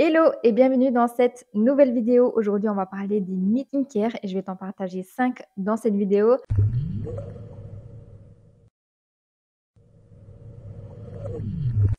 Hello et bienvenue dans cette nouvelle vidéo. Aujourd'hui, on va parler des mythes skincare et je vais t'en partager 5 dans cette vidéo.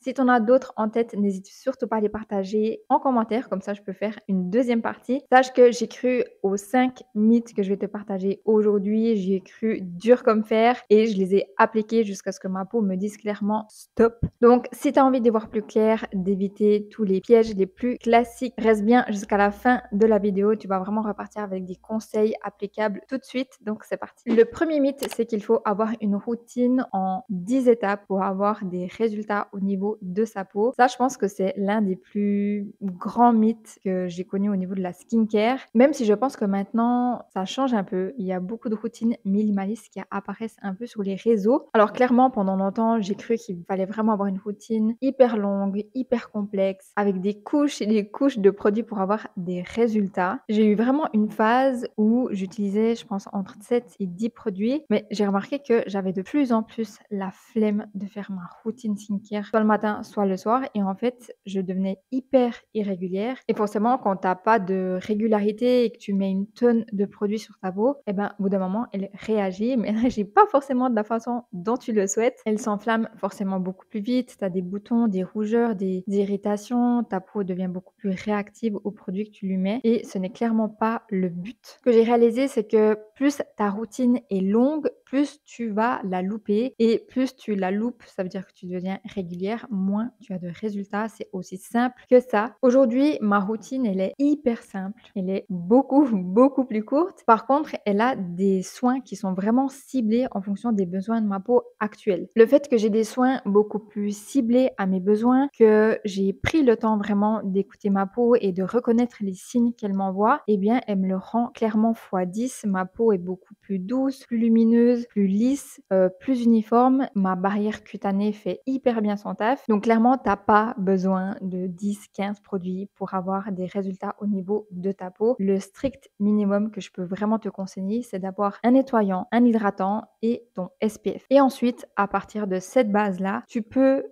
Si tu en as d'autres en tête, n'hésite surtout pas à les partager en commentaire, comme ça je peux faire une deuxième partie. Sache que j'ai cru aux 5 mythes que je vais te partager aujourd'hui. J'y ai cru dur comme fer et je les ai appliqués jusqu'à ce que ma peau me dise clairement stop. Donc si tu as envie d'y voir plus clair, d'éviter tous les pièges les plus classiques, reste bien jusqu'à la fin de la vidéo. Tu vas vraiment repartir avec des conseils applicables tout de suite. Donc c'est parti. Le premier mythe, c'est qu'il faut avoir une routine en 10 étapes pour avoir des résultats au niveau de sa peau. Ça, je pense que c'est l'un des plus grands mythes que j'ai connus au niveau de la skincare. Même si je pense que maintenant, ça change un peu. Il y a beaucoup de routines minimalistes qui apparaissent un peu sur les réseaux. Alors clairement, pendant longtemps, j'ai cru qu'il fallait vraiment avoir une routine hyper longue, hyper complexe, avec des couches et des couches de produits pour avoir des résultats. J'ai eu vraiment une phase où j'utilisais, je pense, entre 7 et 10 produits, mais j'ai remarqué que j'avais de plus en plus la flemme de faire ma routine skincare, soit le matin, soit le soir. Et en fait, je devenais hyper irrégulière. Et forcément, quand tu n'as pas de régularité et que tu mets une tonne de produits sur ta peau, eh ben, au bout d'un moment, elle réagit, mais elle réagit pas forcément de la façon dont tu le souhaites. Elle s'enflamme forcément beaucoup plus vite. Tu as des boutons, des rougeurs, des irritations. Ta peau devient beaucoup plus réactive aux produits que tu lui mets. Et ce n'est clairement pas le but. Ce que j'ai réalisé, c'est que plus ta routine est longue, plus tu vas la louper. Et plus tu la loupes, ça veut dire que tu deviens régulière, moins tu as de résultats. C'est aussi simple que ça. Aujourd'hui, ma routine, elle est hyper simple. Elle est beaucoup, beaucoup plus courte. Par contre, elle a des soins qui sont vraiment ciblés en fonction des besoins de ma peau actuelle. Le fait que j'ai des soins beaucoup plus ciblés à mes besoins, que j'ai pris le temps vraiment d'écouter ma peau et de reconnaître les signes qu'elle m'envoie, eh bien, elle me le rend clairement x10. Ma peau est beaucoup plus douce, plus lumineuse, plus lisse, plus uniforme. Ma barrière cutanée fait hyper bien son taf. Donc clairement, tu n'as pas besoin de 10-15 produits pour avoir des résultats au niveau de ta peau. Le strict minimum que je peux vraiment te conseiller, c'est d'avoir un nettoyant, un hydratant et ton SPF. Et ensuite, à partir de cette base-là, tu peux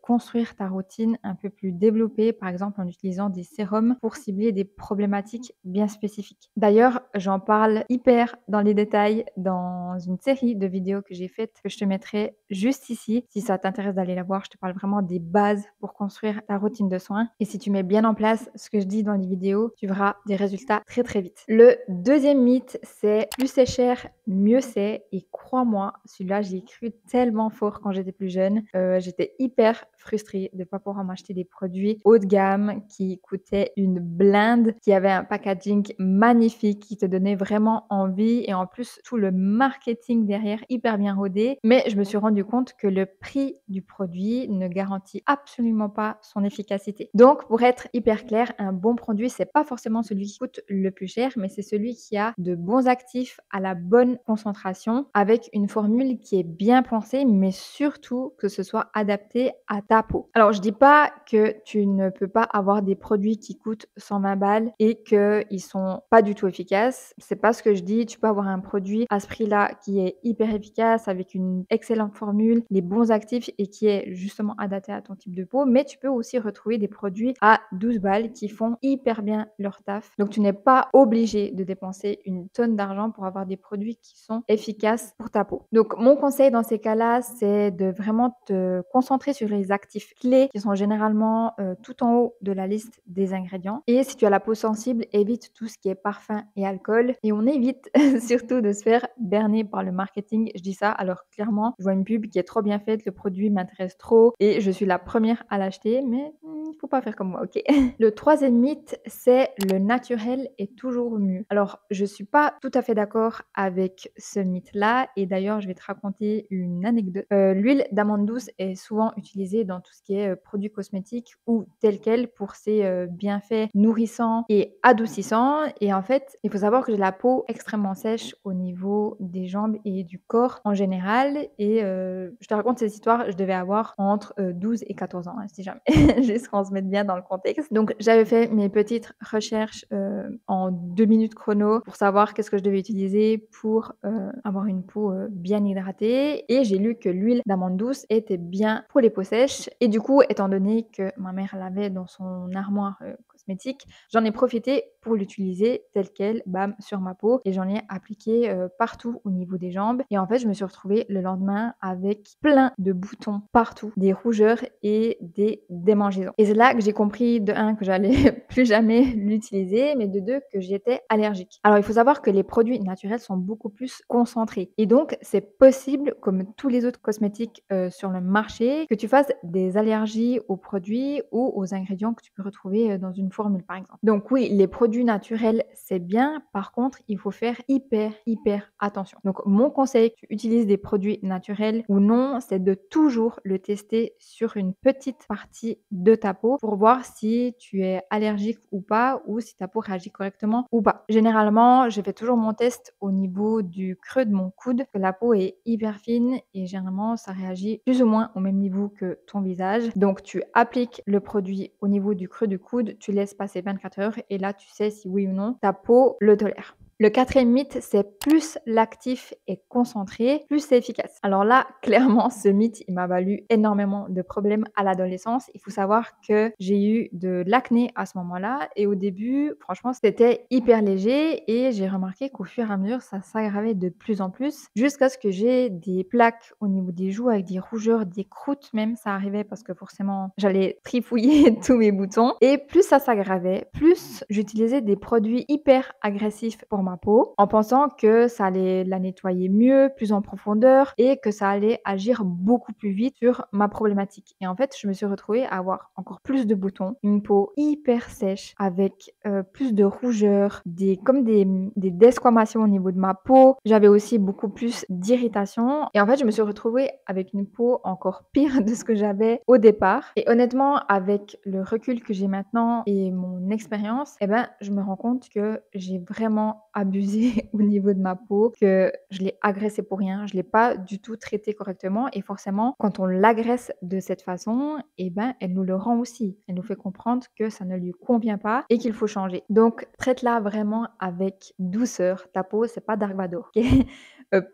construire ta routine un peu plus développée, par exemple en utilisant des sérums pour cibler des problématiques bien spécifiques. D'ailleurs, j'en parle hyper dans les détails dans une série de vidéos que j'ai faites, que je te mettrai juste ici. Si ça t'intéresse d'aller la voir, je te parle vraiment des bases pour construire ta routine de soins. Et si tu mets bien en place ce que je dis dans les vidéos, tu verras des résultats très très vite. Le deuxième mythe, c'est plus c'est cher, mieux c'est. Et crois-moi, celui-là, j'y ai cru tellement fort quand j'étais plus jeune. J'étais hyper frustrée de ne pas pouvoir m'acheter des produits haut de gamme qui coûtaient une blinde, qui avaient un packaging magnifique, qui te donnait vraiment envie et en plus tout le marketing derrière hyper bien rodé. Mais je me suis rendu compte que le prix du produit ne garantit absolument pas son efficacité. Donc pour être hyper clair, un bon produit, c'est pas forcément celui qui coûte le plus cher, mais c'est celui qui a de bons actifs à la bonne concentration avec une formule qui est bien pensée, mais surtout que ce soit adapté à ta peau. Alors je dis pas que tu ne peux pas avoir des produits qui coûtent 120 balles et qu'ils sont pas du tout efficaces. C'est pas ce que je dis. Tu peux avoir un produit à ce prix-là qui est hyper efficace avec une excellente formule, les bons actifs et qui est justement adapté à ton type de peau. Mais tu peux aussi retrouver des produits à 12 balles qui font hyper bien leur taf. Donc tu n'es pas obligé de dépenser une tonne d'argent pour avoir des produits qui sont efficaces pour ta peau. Donc mon conseil dans ces cas-là, c'est de vraiment te concentrer sur les actifs clés qui sont généralement tout en haut de la liste des ingrédients. Et si tu as la peau sensible, évite tout ce qui est parfum et alcool. Et on évite surtout de se faire berner par le marketing. Je dis ça alors clairement, je vois une pub qui est trop bien faite, le produit m'intéresse trop et je suis la première à l'acheter, mais il faut pas faire comme moi, ok? Le troisième mythe, c'est le naturel est toujours mieux. Alors, je suis pas tout à fait d'accord avec ce mythe-là et d'ailleurs, je vais te raconter une anecdote. L'huile d'amande douce est souvent utilisée dans tout ce qui est produits cosmétiques ou tel quel pour ses bienfaits nourrissants et adoucissants. Et en fait, il faut savoir que j'ai la peau extrêmement sèche au niveau des jambes et du corps en général. Et je te raconte cette histoire, je devais avoir entre 12 et 14 ans, hein, si jamais, jusqu'en on se mette bien dans le contexte. Donc j'avais fait mes petites recherches, en 2 minutes chrono pour savoir qu'est-ce que je devais utiliser pour, avoir une peau, bien hydratée et j'ai lu que l'huile d'amande douce était bien pour les peaux sèches et du coup, étant donné que ma mère l'avait dans son armoire, cosmétique, j'en ai profité pour l'utiliser telle quelle, bam, sur ma peau et j'en ai appliqué, partout au niveau des jambes et en fait, je me suis retrouvée le lendemain avec plein de boutons partout, des rougeurs et des démangeaisons. Et c'est là que j'ai compris de 1 que j'allais plus jamais l'utiliser, mais de 2 que j'étais allergique. Alors il faut savoir que les produits naturels sont beaucoup plus concentrés et donc c'est possible, comme tous les autres cosmétiques, sur le marché, que tu fasses des allergies aux produits ou aux ingrédients que tu peux retrouver, dans une formule, par exemple. Donc oui, les produits naturels, c'est bien. Par contre, il faut faire hyper, hyper attention. Donc mon conseil, que tu utilises des produits naturels ou non, c'est de toujours le tester sur une petite partie de ta peau pour voir si tu es allergique ou pas ou si ta peau réagit correctement ou pas. Généralement, je fais toujours mon test au niveau du creux de mon coude, que la peau est hyper fine et généralement ça réagit plus ou moins au même niveau que ton visage. Donc tu appliques le produit au niveau du creux du coude, tu laisses passer 24 heures et là tu sais si oui ou non ta peau le tolère. Le 4e mythe, c'est plus l'actif est concentré, plus c'est efficace. Alors là, clairement, ce mythe, il m'a valu énormément de problèmes à l'adolescence. Il faut savoir que j'ai eu de l'acné à ce moment-là et au début, franchement, c'était hyper léger et j'ai remarqué qu'au fur et à mesure, ça s'aggravait de plus en plus jusqu'à ce que j'ai des plaques au niveau des joues avec des rougeurs, des croûtes même, ça arrivait parce que forcément, j'allais trifouiller tous mes boutons et plus ça s'aggravait, plus j'utilisais des produits hyper agressifs pour ma peau en pensant que ça allait la nettoyer mieux, plus en profondeur et que ça allait agir beaucoup plus vite sur ma problématique. Et en fait, je me suis retrouvée à avoir encore plus de boutons, une peau hyper sèche avec plus de rougeur, des desquamations au niveau de ma peau. J'avais aussi beaucoup plus d'irritation et en fait, je me suis retrouvée avec une peau encore pire de ce que j'avais au départ. Et honnêtement, avec le recul que j'ai maintenant et mon expérience, eh ben, je me rends compte que j'ai vraiment abusé au niveau de ma peau, que je l'ai agressée pour rien, je l'ai pas du tout traitée correctement et forcément, quand on l'agresse de cette façon, eh ben, elle nous le rend aussi. Elle nous fait comprendre que ça ne lui convient pas et qu'il faut changer. Donc, traite-la vraiment avec douceur. Ta peau, c'est pas Dark Vador, OK?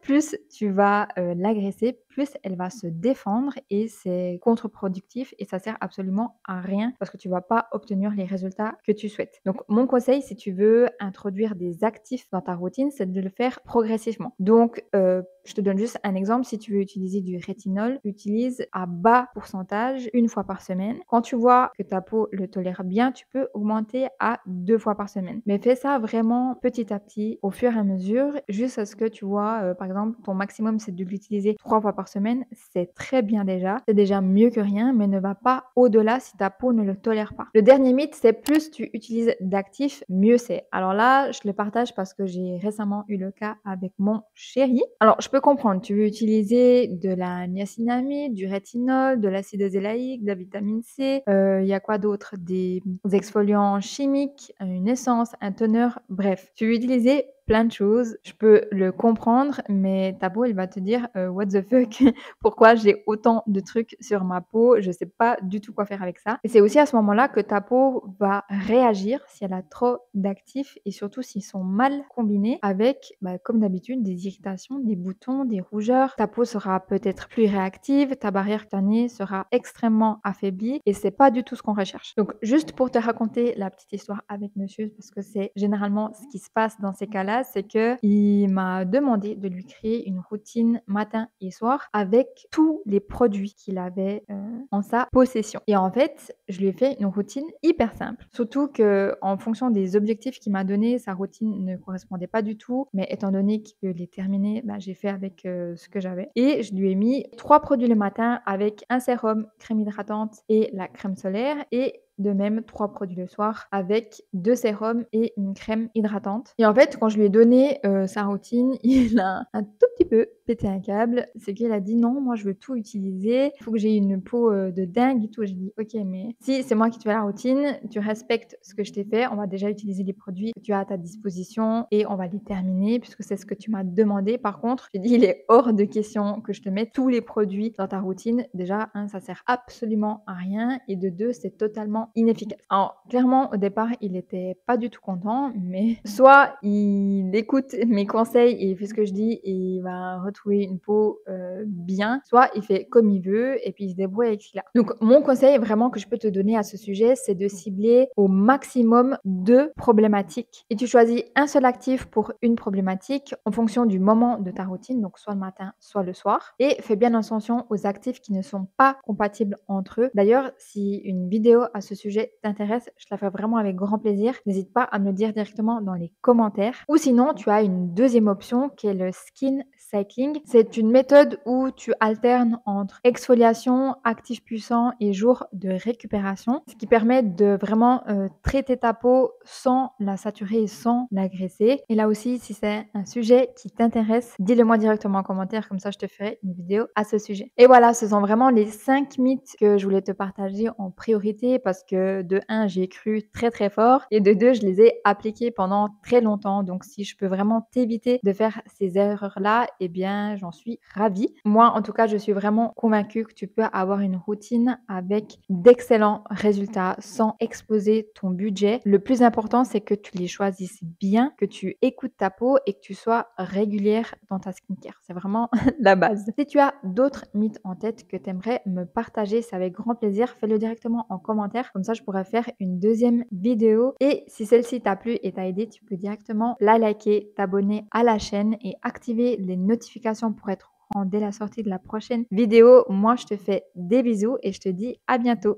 Plus tu vas, l'agresser, plus elle va se défendre et c'est contre-productif et ça sert absolument à rien parce que tu vas pas obtenir les résultats que tu souhaites. Donc mon conseil, si tu veux introduire des actifs dans ta routine, c'est de le faire progressivement. Donc, je te donne juste un exemple, si tu veux utiliser du rétinol, utilise à bas pourcentage 1 fois par semaine. Quand tu vois que ta peau le tolère bien, tu peux augmenter à 2 fois par semaine. Mais fais ça vraiment petit à petit, au fur et à mesure, jusqu'à ce que tu vois, par exemple, ton maximum, c'est de l'utiliser 3 fois par semaine. C'est très bien déjà. C'est déjà mieux que rien, mais ne va pas au-delà si ta peau ne le tolère pas. Le dernier mythe, c'est plus tu utilises d'actifs, mieux c'est. Alors là, je le partage parce que j'ai récemment eu le cas avec mon chéri. Alors, je peux comprendre, tu veux utiliser de la niacinamide, du rétinol, de l'acide azélaïque, de la vitamine C, il y a quoi d'autre? Des exfoliants chimiques, une essence, un toner, bref. Tu veux utiliser plein de choses. Je peux le comprendre, mais ta peau, elle va te dire, «What the fuck? Pourquoi j'ai autant de trucs sur ma peau? Je sais pas du tout quoi faire avec ça» et c'est aussi à ce moment-là que ta peau va réagir si elle a trop d'actifs et surtout s'ils sont mal combinés avec, bah, comme d'habitude, des irritations, des boutons, des rougeurs. Ta peau sera peut-être plus réactive, ta barrière cutanée sera extrêmement affaiblie et c'est pas du tout ce qu'on recherche. Donc juste pour te raconter la petite histoire avec monsieur, parce que c'est généralement ce qui se passe dans ces cas-là, c'est qu'il m'a demandé de lui créer une routine matin et soir avec tous les produits qu'il avait, en sa possession et en fait, je lui ai fait une routine hyper simple. Surtout qu'en fonction des objectifs qu'il m'a donnés, sa routine ne correspondait pas du tout, mais étant donné qu'il est terminé, bah, j'ai fait avec, ce que j'avais et je lui ai mis 3 produits le matin avec un sérum, crème hydratante et la crème solaire et de même 3 produits le soir avec 2 sérums et une crème hydratante et en fait, quand je lui ai donné, sa routine, il a un tout petit peu pété un câble, c'est qu'il a dit: «Non, moi je veux tout utiliser, il faut que j'ai une peau, de dingue et tout». J'ai dit: «OK, mais si c'est moi qui te fais la routine, tu respectes ce que je t'ai fait, on va déjà utiliser les produits que tu as à ta disposition et on va les terminer puisque c'est ce que tu m'as demandé. Par contre, j'ai dit: "Il est hors de question que je te mette tous les produits dans ta routine". Déjà, 1, ça sert absolument à rien et de 2, c'est totalement inefficace». Alors clairement, au départ, il était pas du tout content, mais soit il écoute mes conseils et il fait ce que je dis et il va retrouver une peau, bien, soit il fait comme il veut et puis il se débrouille avec ce qu'il a. Donc mon conseil vraiment que je peux te donner à ce sujet, c'est de cibler au maximum 2 problématiques et tu choisis un seul actif pour une problématique en fonction du moment de ta routine, donc soit le matin, soit le soir et fais bien attention aux actifs qui ne sont pas compatibles entre eux. D'ailleurs, si une vidéo à ce sujet t'intéresse, je te la ferai vraiment avec grand plaisir. N'hésite pas à me le dire directement dans les commentaires ou sinon tu as une deuxième option qui est le skin cycling. C'est une méthode où tu alternes entre exfoliation, actifs puissants et jours de récupération, ce qui permet de vraiment, traiter ta peau sans la saturer et sans l'agresser. Et là aussi, si c'est un sujet qui t'intéresse, dis-le moi directement en commentaire, comme ça je te ferai une vidéo à ce sujet. Et voilà, ce sont vraiment les 5 mythes que je voulais te partager en priorité parce que de 1, j'y ai cru très, très fort et de 2, je les ai appliqués pendant très longtemps. Donc si je peux vraiment t'éviter de faire ces erreurs-là, eh bien, j'en suis ravie. Moi, en tout cas, je suis vraiment convaincue que tu peux avoir une routine avec d'excellents résultats sans exploser ton budget. Le plus important, c'est que tu les choisisses bien, que tu écoutes ta peau et que tu sois régulière dans ta skincare. C'est vraiment la base. Si tu as d'autres mythes en tête que tu aimerais me partager, c'est avec grand plaisir. Fais-le directement en commentaire. Comme ça, je pourrais faire une deuxième vidéo. Et si celle-ci t'a plu et t'a aidé, tu peux directement la liker, t'abonner à la chaîne et activer les notifications pour être au courant dès la sortie de la prochaine vidéo. Moi, je te fais des bisous et je te dis à bientôt.